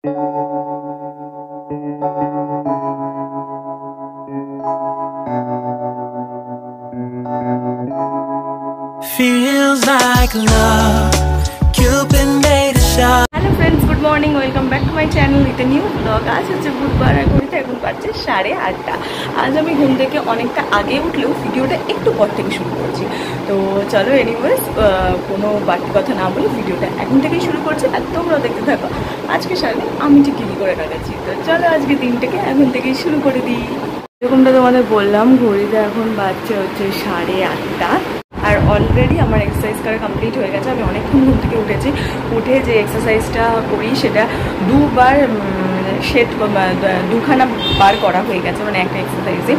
Feels like love. Cupid made a shot. Hello friends, good morning, welcome back to my channel with a new blog. আজ হচ্ছে বুধবার, আর ঘড়িতে এখন বাজছে 8:30। আজ আমি ঘুম থেকে অনেকটা আগে উঠলেও ভিডিওটা একটু পর থেকে শুরু করছি। তো চলো এনিওয়েজ, কোনো বাড়তি কথা না বলে ভিডিওটা এখন থেকেই শুরু করছি, আর তোমরাও দেখতে থাকো আজকে সারাদিন আমি ঠিক কী করে কাটাচ্ছি। তো চলো আজকে দিনটাকে এখন থেকেই শুরু করে দিই। এরকমটা তোমাদের বললাম, ঘড়িতে এখন বাজছে হচ্ছে 8:30। আর অলরেডি আমার এক্সারসাইজ করা কমপ্লিট হয়ে গেছে। আমি অনেকক্ষণ ঘুম থেকে উঠেছি। উঠে যে এক্সারসাইজটা করি সেটা দুবার দুখানা বার করা হয়ে গেছে, মানে একটা এক্সারসাইজে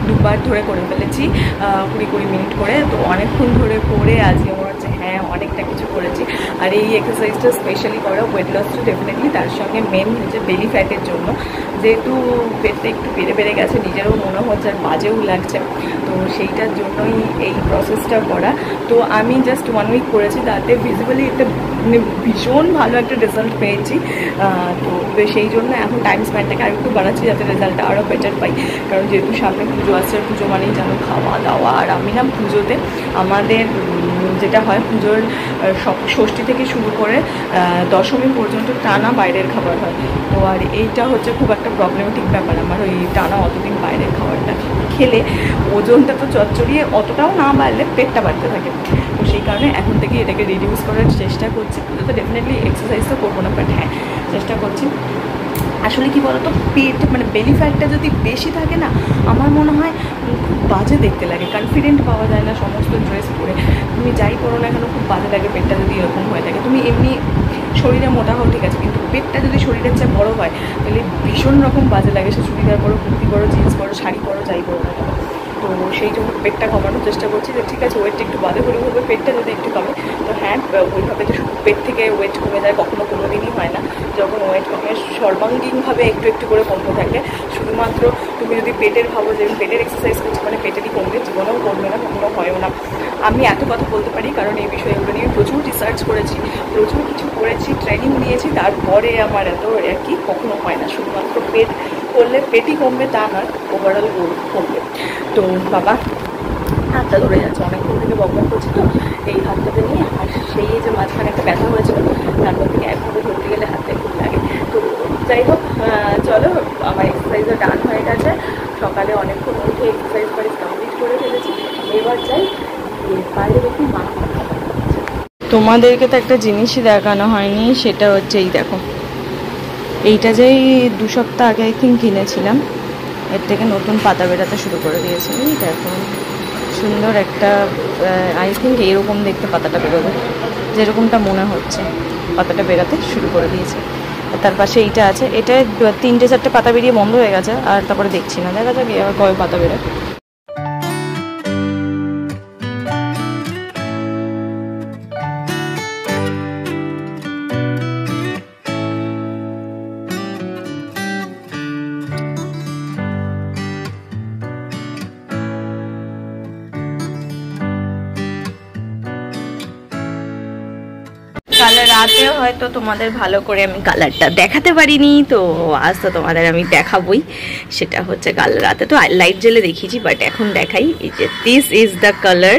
দুবার ধরে করে ফেলেছি, 20 মিনিট করে। তো অনেকক্ষণ ধরে করে আজকে মনে হচ্ছে হ্যাঁ অনেকটা কিছু করেছি। আর এই এক্সারসাইজটা স্পেশালি করা ওয়েট লসটা ডেফিনেটলি, তার সঙ্গে মেন হচ্ছে বেলি ফ্যাটের জন্য। যেহেতু পেটটা একটু বেড়ে গেছে, নিজেরও মনে হচ্ছে আর বাজেও লাগছে, তো সেইটার জন্যই এই প্রসেসটা করা। তো আমি জাস্ট 1 উইক করেছি, তাতে ভিজিবলি একটা মানে ভীষণ ভালো একটা রেজাল্ট পেয়েছি। তো সেই জন্য এখন টাইম স্প্যানটাকে আর একটু বাড়াচ্ছি যাতে রেজাল্টটা আরও বেটার পাই। কারণ যেহেতু সামনে পুজো আসছে, পুজো মানেই যেন খাওয়া দাওয়া। আর আমি না পুজোতে আমাদের যেটা হয়, পুজোর ষষ্ঠী থেকে শুরু করে দশমী পর্যন্ত টানা বাইরের খাবার হয়। তো আর এইটা হচ্ছে খুব একটা প্রবলেমেটিক ব্যাপার আমার, ওই টানা অতদিন বাইরের খাবারটা খেলে ওজনটা তো চচ্চড়িয়ে অতটাও না বাড়লে পেটটা বাড়তে থাকে। তো সেই কারণে এখন থেকে এটাকে রিডিউস করার চেষ্টা করছি। পুজোতে ডেফিনেটলি এক্সারসাইজ তো করবো না, বাট হ্যাঁ চেষ্টা করছি। আসলে কি বলতো, পেট মানে বেলি ফ্যাটটা যদি বেশি থাকে না, আমার মনে হয় খুব বাজে দেখতে লাগে, কনফিডেন্ট পাওয়া যায় না সমস্ত ড্রেস পরে। তুমি যাই করো না কেন খুব বাজে লাগে পেটটা যদি এরকম হয়ে থাকে। তুমি এমনি শরীরে মোটা হও ঠিক আছে, কিন্তু পেটটা যদি শরীরের চেয়ে বড়ো হয় তাহলে ভীষণ রকম বাজে লাগে। সে চুড়িদার পরো, কুর্তি পরো, জিন্স পরো, শাড়ি পরো, যাই করো না কেন। তো সেই জন্য পেটটা কমানোর চেষ্টা করছি, যে ঠিক আছে ওয়েটটা একটু বাদে করে হবে, পেটটা যদি একটু কমে। তো হ্যাঁ, ওইভাবে তো শুধু পেট থেকে ওয়েট কমে যায় কখনো কোনো দিনই হয় না। যখন ওয়েট কমে সর্বাঙ্গীনভাবে একটু একটু করে কমতে থাকে। শুধুমাত্র তুমি যদি পেটের ভাবো যে পেটের এক্সারসাইজ করছি মানে পেটেরই কমবে, জীবনেও কমবে না, কখনো হয়ও না। আমি এত কথা বলতে পারি কারণ এই বিষয়গুলো নিয়ে প্রচুর রিসার্চ করেছি, প্রচুর কিছু করেছি, ট্রেনিং নিয়েছি, তারপরে আমার এত একই কখনো হয় না। শুধুমাত্র পেট করলে পেটই কমবে তা নয়, ওভারঅল কমবে। তো বাবা হাতটা ধরে যাচ্ছে, অনেকক্ষণ থেকে বকবক করছি তো এই হাতটাতে নিয়ে। আর সেই যে মাঝখানে একটা ব্যথা হয়েছিল, তারপর থেকে একভাবে ধরতে গেলে হাতটা খুব লাগে। তো যাই হোক, চলো আমার এক্সারসাইজও ডান হয়ে গেছে। সকালে অনেকক্ষণ উঠে এক্সারসাইজ কমপ্লিট করে ফেলেছি। এবার যাই বাইরে দেখি মা। তোমাদেরকে তো একটা জিনিসই দেখানো হয়নি, সেটা হচ্ছে এই দেখো, এইটা যেই 2 সপ্তাহ আগে আই থিঙ্ক কিনেছিলাম, এর থেকে নতুন পাতা বেরাতে শুরু করে দিয়েছে। এই দেখো সুন্দর একটা, আই থিঙ্ক এইরকম দেখতে পাতাটা বেরোবে, যেরকমটা মনে হচ্ছে পাতাটা বেরাতে শুরু করে দিয়েছে। তার পাশে এইটা আছে, এটা 3-4টে পাতা বেরিয়ে বন্ধ হয়ে গেছে, আর তারপরে দেখছি না, দেখা যাক এবার কবে পাতা বেরোয়। কাল রাতে হয়তো তোমাদের ভালো করে আমি কালারটা দেখাতে পারিনি, তো আজ তো তোমাদের আমি দেখাবই। সেটা হচ্ছে কাল রাতে তো লাইট জ্বেলে দেখিয়েছি, বাট এখন দেখাই। এই যে দিস ইজ দ্য কালার,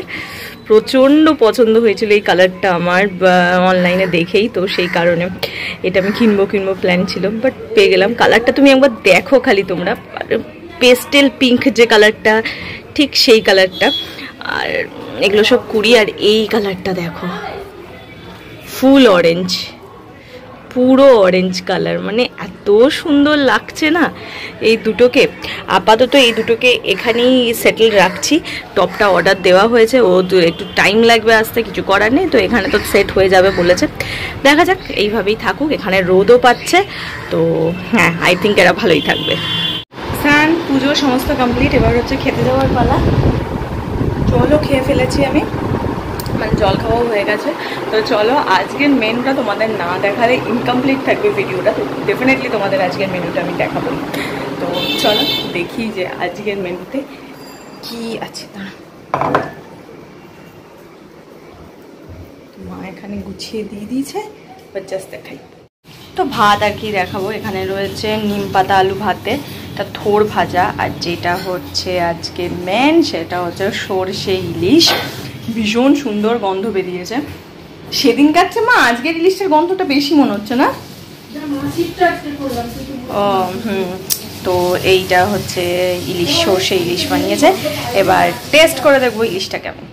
প্রচণ্ড পছন্দ হয়েছিল এই কালারটা আমার অনলাইনে দেখেই, তো সেই কারণে এটা আমি কিনবো প্ল্যান ছিল, বাট পেয়ে গেলাম। কালারটা তুমি একবার দেখো খালি তোমরা, পেস্টেল পিঙ্ক যে কালারটা, ঠিক সেই কালারটা। আর এগুলো সব কুড়ি, আর এই কালারটা দেখো, ফুল অরেঞ্জ, পুরো অরেঞ্জ কালার, মানে এত সুন্দর লাগছে না এই দুটোকে। আপাতত এই দুটোকে এখানেই সেটেল রাখছি। টপটা অর্ডার দেওয়া হয়েছে, ও একটু টাইম লাগবে আসতে, কিছু করার নেই। তো এখানে তো সেট হয়ে যাবে বলেছে, দেখা যাক, এইভাবেই থাকুক। এখানে রোদও পাচ্ছে, তো হ্যাঁ আই থিঙ্ক এরা ভালোই থাকবে। স্নান পুজো সমস্ত কমপ্লিট, এবার হচ্ছে খেতে যাওয়ার পালা। চলো খেয়ে ফেলেছি আমি, মানে জল খাওয়াও হয়ে গেছে। তো চলো, আজকের মেনুটা তোমাদের না দেখালে ইনকমপ্লিট থাকবে ভিডিওটা। তো ডেফিনেটলি তোমাদের আজকের মেনুটা আমি দেখাবো। তো চলো দেখি যে আজকের মেনুতে কি আছে। মা এখানে গুছিয়ে দিয়ে দিয়েছে, বাট জাস্ট দেখাই। তো ভাত আর কি দেখাবো। এখানে রয়েছে নিম পাতা আলু ভাতে, এটা থোর ভাজা, আর যেটা হচ্ছে আজকে মেন সেটা হচ্ছে সরষে ইলিশ। ভীষণ সুন্দর গন্ধ বেরিয়েছে। সেদিন কাটছে মা, আজকের ইলিশের গন্ধটা বেশি মনে হচ্ছে না? ও তো এইটা হচ্ছে ইলিশ, সরষে ইলিশ বানিয়েছে। এবার টেস্ট করে দেখবো ইলিশটা কেমন।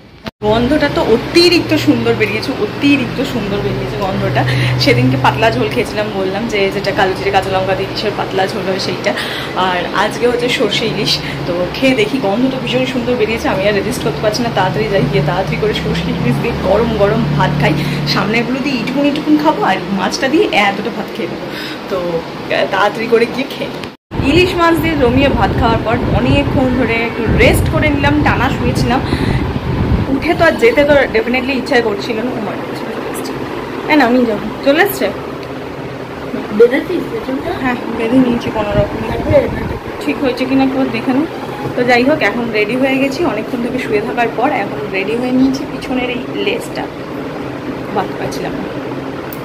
গন্ধটা তো অতিরিক্ত সুন্দর বেরিয়েছে, অতিরিক্ত সুন্দর বেরিয়েছে গন্ধটা। সেদিনকে পাতলা ঝোল খেয়েছিলাম, বললাম যে যেটা কালো জিরে কাঁচা লঙ্কা দিয়ে ইলিশের পাতলা ঝোল হয় সেইটা, আর আজকে হচ্ছে সরষে ইলিশ। তো খেয়ে দেখি, গন্ধ তো ভীষণ সুন্দর বেরিয়েছে। আমি আর রেজিস্ট করতে পারছি না, তাড়াতাড়ি যাই, গিয়ে তাড়াতাড়ি করে সরষে ইলিশ দিয়ে গরম গরম ভাত খাই। সামনেগুলো দিয়ে ইটুকুন ইটুকুন খাবো, আর মাছটা দিয়ে এতটা ভাত খেয়ে নেবো। তো তাড়াতাড়ি করে গিয়ে খেয়ে ইলিশ মাছ দিয়ে জমিয়ে ভাত খাওয়ার পর অনেকক্ষণ ধরে একটু রেস্ট করে নিলাম, টানা শুয়েছিলাম। উঠে তো আর যেতে তো ডেফিনেটলি ইচ্ছাই করছিল না। হ্যাঁ না, আমি যাবো, চলে এসছে। হ্যাঁ বেঁধে নিয়েছি কোনো রকম, ঠিক হয়েছে কিনা কেউ দেখে নি। তো যাই হোক, এখন রেডি হয়ে গেছি অনেকক্ষণ থেকে শুয়ে থাকার পর। এখন রেডি হয়ে নিয়েছি, পিছনের এই লেসটা বাঁধতে পারছিলাম না।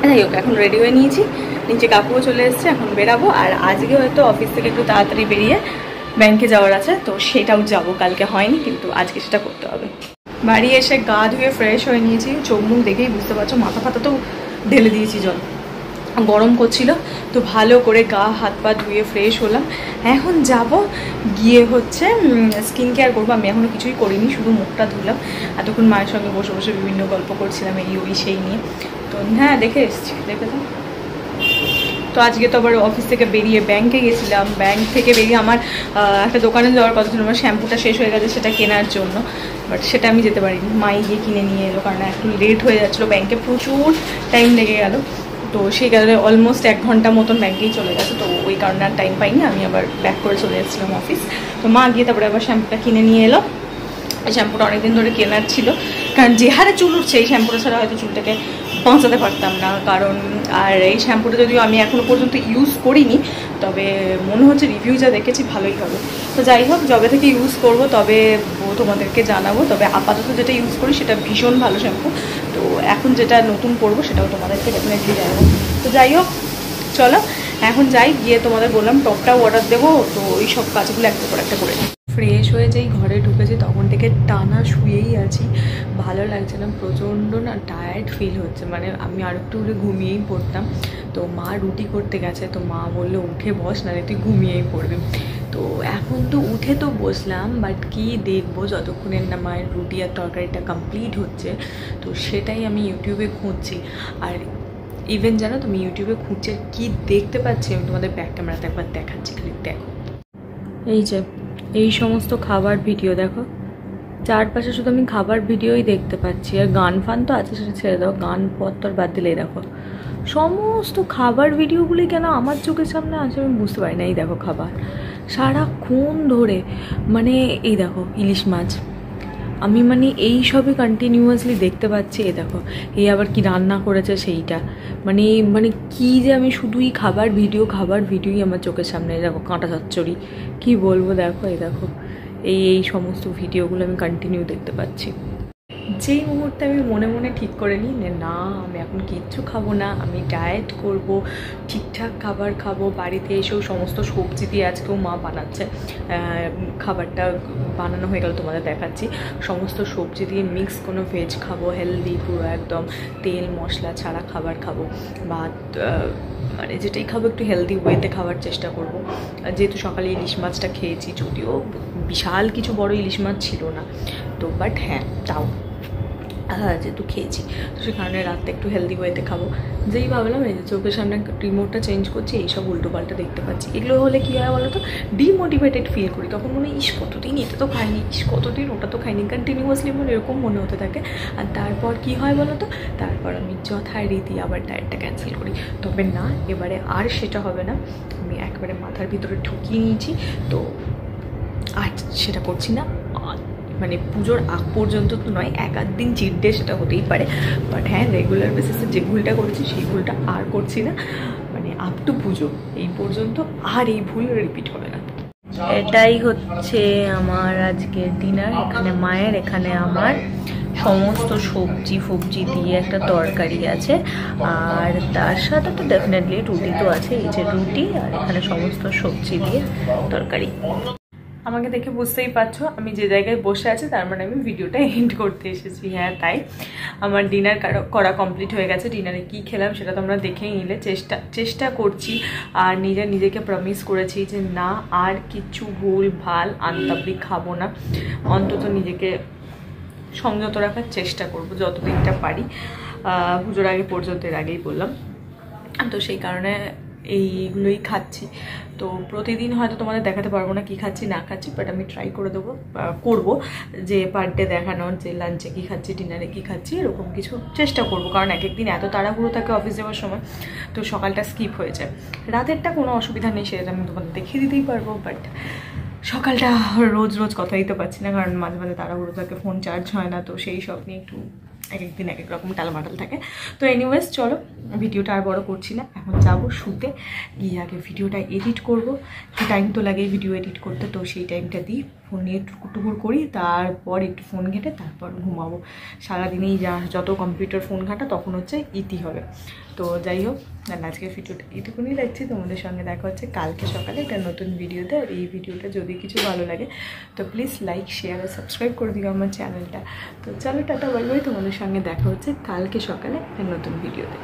যাই হোক, এখন রেডি হয়ে নিয়েছি, নিচে কাকুও চলে এসছে, এখন বেরাবো। আর আজকে হয়তো অফিস থেকে একটু তাড়াতাড়ি বেরিয়ে ব্যাংকে যাওয়ার আছে, তো সেটাও যাবো। কালকে হয়নি, কিন্তু আজকে সেটা করতে হবে। বাড়ি এসে গা ধুয়ে ফ্রেশ হয়ে নিয়েছি, চোখ মুখ দেখেই বুঝতে পারছো, মাথা ফাতা তো ঢেলে দিয়েছি জল, গরম করছিল। তো ভালো করে গা হাত পা ধুয়ে ফ্রেশ হলাম। এখন যাব গিয়ে হচ্ছে স্কিন কেয়ার করবো। আমি এখনও কিছুই করিনি, শুধু মুখটা ধুলাম। এতক্ষণ মায়ের সঙ্গে বসে বসে বিভিন্ন গল্প করছিলাম এই ওই সেই নিয়ে। তো হ্যাঁ দেখে এসেছি, দেখে তো আজকে তো আবার অফিস থেকে বেরিয়ে ব্যাংকে গেছিলাম। ব্যাংক থেকে বেরিয়ে আমার একটা দোকানে যাওয়ার কথা ছিল, আমার শ্যাম্পুটা শেষ হয়ে গেছে সেটা কেনার জন্য, বাট সেটা আমি যেতে পারিনি। মাই গিয়ে কিনে নিয়ে এলো, কারণ একটু লেট হয়ে যাচ্ছিলো, ব্যাংকে প্রচুর টাইম লেগে গেল। তো সেই কারণে অলমোস্ট 1 ঘন্টা মতন ব্যাংকেই চলে গেছে। তো ওই কারণে আর টাইম পাইনি, আমি আবার ব্যাক করে চলে এসেছিলাম অফিস। তো মা গিয়ে তারপরে আবার শ্যাম্পুটা কিনে নিয়ে এলো। এই শ্যাম্পুটা অনেকদিন ধরে কেনার ছিল, কারণ যে হারে চুল উঠছে এই শ্যাম্পুটা ছাড়া হয়তো চুলটাকে বাঁচাতে পারতাম না। কারণ আর এই শ্যাম্পুটা যদিও আমি এখনও পর্যন্ত ইউজ করিনি, তবে মনে হচ্ছে রিভিউ যা দেখেছি ভালোই হবে। তো যাই হোক, যবে থেকে ইউজ করব তবে তোমাদেরকে জানাবো। তবে আপাতত যেটা ইউজ করি সেটা ভীষণ ভালো শ্যাম্পু। তো এখন যেটা নতুন করবো সেটাও তোমাদেরকে ডেফিনেটলি জানাবো। তো যাই হোক, চলো এখন যাই, গিয়ে তোমাদের বললাম টপটাও অর্ডার দেবো। তো ওই সব কাজগুলো একটা পর একটা করে ফ্রেশ হয়ে যেই ঘরে ঢুকেছি তখন থেকে টানা শুয়েই আছি, ভালো লাগছে না, প্রচণ্ড না টায়ার্ড ফিল হচ্ছে। মানে আমি আর একটু করে ঘুমিয়েই পড়তাম। তো মা রুটি করতে গেছে, তো মা বললো উঠে বস, না তুই ঘুমিয়েই পড়বি। তো এখন তো উঠে তো বসলাম, বাট কি দেখবো যতক্ষণের না মায়ের রুটি আর তরকারিটা কমপ্লিট হচ্ছে। তো সেটাই আমি ইউটিউবে খুঁজছি। আর ইভেন জানো তুমি, ইউটিউবে খুঁজছে কি দেখতে পাচ্ছি আমি তোমাদের ব্যাক ক্যামেরাতে একবার দেখাচ্ছি, খালি দেখো। এই যে এই সমস্ত খাবার ভিডিও দেখো, চারপাশে শুধু আমি খাবার ভিডিওই দেখতে পাচ্ছি। আর গান ফান তো আছে, সেটা ছেড়ে দাও, গান পত্তর বাদ দিলেই দেখো সমস্ত খাবার ভিডিওগুলি কেন আমার চোখের সামনে আছে আমি বুঝতে পারি না। এই দেখো খাবার সারাক্ষণ ধরে, মানে এই দেখো ইলিশ মাছ, আমি মানে এই সবই কন্টিনিউয়াসলি দেখতে পাচ্ছি। এই দেখো এই আবার কি রান্না করেছে সেইটা, মানে মানে কি যে আমি শুধুই খাবার ভিডিওই আমার চোখের সামনে। দেখো কাঁটা চচ্চড়ি, কি বলবো, দেখো এই দেখো এই সমস্ত ভিডিওগুলো আমি কন্টিনিউ দেখতে পাচ্ছি। যেই মুহূর্তে আমি মনে মনে ঠিক করে নিই না আমি এখন কিচ্ছু খাবো না, আমি ডায়েট করব, ঠিকঠাক খাবার খাবো, বাড়িতে এসেও সমস্ত সবজি দিয়ে আজকেও মা বানাচ্ছে, খাবারটা বানানো হয়ে গেল তোমাদের দেখাচ্ছি। সমস্ত সবজি দিয়ে মিক্স কোনো ভেজ খাবো, হেলদি, পুরো একদম তেল মশলা ছাড়া খাবার খাবো, বা মানে যেটাই খাবো একটু হেলদি ওয়েতে খাওয়ার চেষ্টা করব। যেহেতু সকালে ইলিশ মাছটা খেয়েছি, যদিও বিশাল কিছু বড় ইলিশ মাছ ছিল না, তো বাট হ্যাঁ তাও যেহেতু খেয়েছি, তো সে কারণে রাতে একটু হেলদি ওয়েতে খাবো। যেই ভাবলাম এই যে চোখের সামনে রিমোটটা চেঞ্জ করছি, এইসব উল্টোপাল্টা দেখতে পাচ্ছি। এগুলো হলে কী হয় বলো তো, ডিমোটিভেটেড ফিল করি। তখন মনে হয় ইস কতদিন এটা তো খাইনি, ইস কতদিন ওটা তো খাইনি, কন্টিনিউয়াসলি আমার এরকম মনে হতে থাকে। আর তারপর কি হয় বলো তো, তারপর আমি যথারীতি আবার ডায়েটটা ক্যান্সেল করি। তবে না, এবারে আর সেটা হবে না, আমি একবারে মাথার ভিতরে ঢুকিয়ে নিয়েছি। তো আর সেটা করছি না, মানে পুজোর আগ পর্যন্ত তো নয়, 1-8 দিন চিট ডে সেটা হতেই পারে, বাট হ্যাঁ রেগুলার বেসিসে যে ভুলটা করেছি সেই ভুলটা আর করছি না। মানে আপ টু পুজো এই পর্যন্ত আর এই ভুল রিপিট হবে না। এটাই হচ্ছে আমার আজকের ডিনার, এখানে মায়ের, এখানে আমার, সমস্ত সবজি ফবজি দিয়ে একটা তরকারি আছে, আর তার সাথে তো ডেফিনেটলি রুটি তো আছে, এই যে রুটি আর এখানে সমস্ত সবজি দিয়ে তরকারি। আমাকে দেখে বুঝতেই পারছো আমি যে জায়গায় বসে আছি, তার মানে আমি ভিডিওটা এন্ড করতে এসেছি। হ্যাঁ তাই, আমার ডিনার করা কমপ্লিট হয়ে গেছে। ডিনারে কি খেলাম সেটা তোমরা দেখেই নিলে। চেষ্টা করছি আর নিজেকে প্রমিস করেছি যে না আর কিছু ভুল ভাল আনতাবড়ি খাবো না, অন্তত নিজেকে সংযত রাখার চেষ্টা করব যতদিনটা পারি। পুজোর আগে পর্যন্ত, এর আগেই বললাম। তো সেই কারণে এইগুলোই খাচ্ছি। তো প্রতিদিন হয়তো তোমাদের দেখাতে পারবো না কি খাচ্ছি না খাচ্ছি, বাট আমি ট্রাই করে করবো যে পার ডে দেখানোর, যে লাঞ্চে কী খাচ্ছি ডিনারে কী খাচ্ছি এরকম কিছু চেষ্টা করব। কারণ এক একদিন এত তাড়াহুড়ো থাকে অফিস যাওয়ার সময়, তো সকালটা স্কিপ হয়ে যায়। রাতেরটা কোনো অসুবিধা নেই, সেটা আমি তোমাদের দেখিয়ে দিতেই পারবো, বাট সকালটা রোজ কথা দিতে পারছি না, কারণ মাঝে মাঝে তাড়াহুড়ো থাকে, ফোন চার্জ হয় না, তো সেই সব নিয়ে একটু এক একদিন এক এক রকম টালমাটাল থাকে। তো এনিওয়েজ চলো ভিডিওটা আর বড় করছি না, এখন যাবো শুতে, গিয়ে আগে ভিডিওটা এডিট করব। টাইম তো লাগে ভিডিও এডিট করতে, তো সেই টাইমটা দিই ফোন নিয়ে টুকুর করি, তারপর একটু ফোন ঘেটে তারপর ঘুমাবো। সারাদিনেই যত কম্পিউটার ফোন ঘাটা তখন হচ্ছে ইতি হবে। তো যাই হোক, আজকে ভিডিওটা এইটুকুনি রাখছি। তোমাদের সঙ্গে দেখা হচ্ছে কালকে সকালে একটা নতুন ভিডিওতে। আর এই ভিডিওটা যদি কিছু ভালো লাগে তো প্লিজ লাইক শেয়ার আর সাবস্ক্রাইব করে দিও আমার চ্যানেলটা। তো চলো টাটা বাই বাই, তোমাদের সঙ্গে দেখা হচ্ছে কালকে সকালে একটা নতুন ভিডিওতে।